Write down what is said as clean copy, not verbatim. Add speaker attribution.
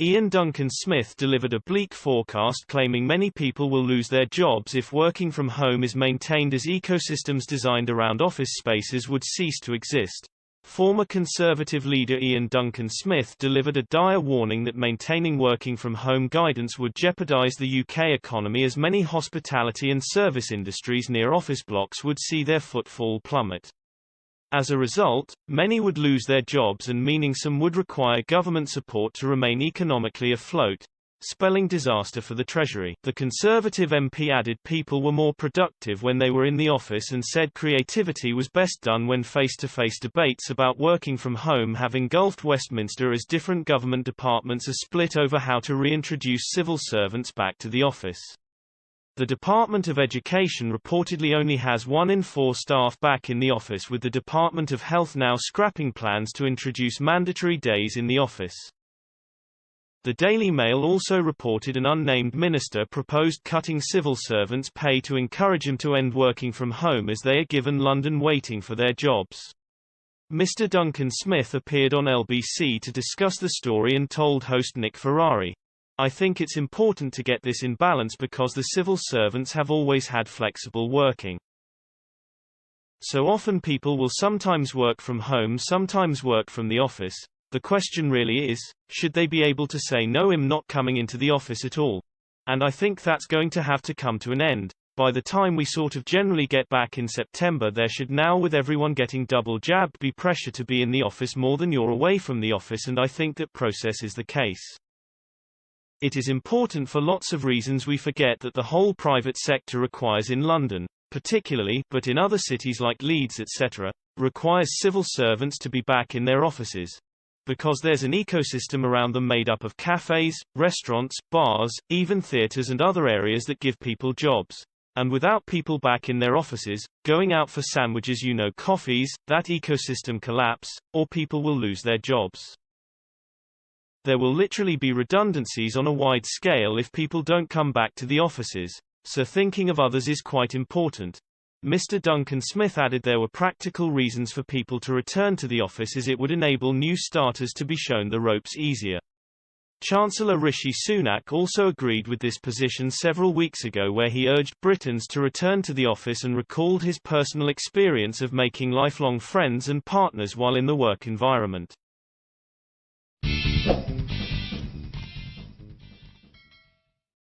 Speaker 1: Ian Duncan Smith delivered a bleak forecast claiming many people will lose their jobs if working from home is maintained, as ecosystems designed around office spaces would cease to exist. Former Conservative leader Ian Duncan Smith delivered a dire warning that maintaining working from home guidance would jeopardize the UK economy, as many hospitality and service industries near office blocks would see their footfall plummet. As a result, many would lose their jobs, and meaning some would require government support to remain economically afloat, spelling disaster for the Treasury. The Conservative MP added people were more productive when they were in the office, and said creativity was best done when face-to-face debates about working from home have engulfed Westminster, as different government departments are split over how to reintroduce civil servants back to the office. The Department of Education reportedly only has 1 in 4 staff back in the office, with the Department of Health now scrapping plans to introduce mandatory days in the office. The Daily Mail also reported an unnamed minister proposed cutting civil servants' pay to encourage them to end working from home, as they are given London waiting for their jobs. Mr. Duncan Smith appeared on LBC to discuss the story and told host Nick Ferrari, "I think it's important to get this in balance because the civil servants have always had flexible working. So often people will sometimes work from home, sometimes work from the office. The question really is, should they be able to say no, I'm not coming into the office at all? And I think that's going to have to come to an end. By the time we sort of generally get back in September, there should now, with everyone getting double jabbed, be pressure to be in the office more than you're away from the office, and I think that process is the case. It is important for lots of reasons we forget that the whole private sector requires in London, particularly, but in other cities like Leeds etc., requires civil servants to be back in their offices. Because there's an ecosystem around them made up of cafes, restaurants, bars, even theatres and other areas that give people jobs. And without people back in their offices, going out for sandwiches, coffees, that ecosystem collapse, or people will lose their jobs. There will literally be redundancies on a wide scale if people don't come back to the offices, so thinking of others is quite important. Mr. Duncan Smith added there were practical reasons for people to return to the office, as it would enable new starters to be shown the ropes easier. Chancellor Rishi Sunak also agreed with this position several weeks ago, where he urged Britons to return to the office and recalled his personal experience of making lifelong friends and partners while in the work environment.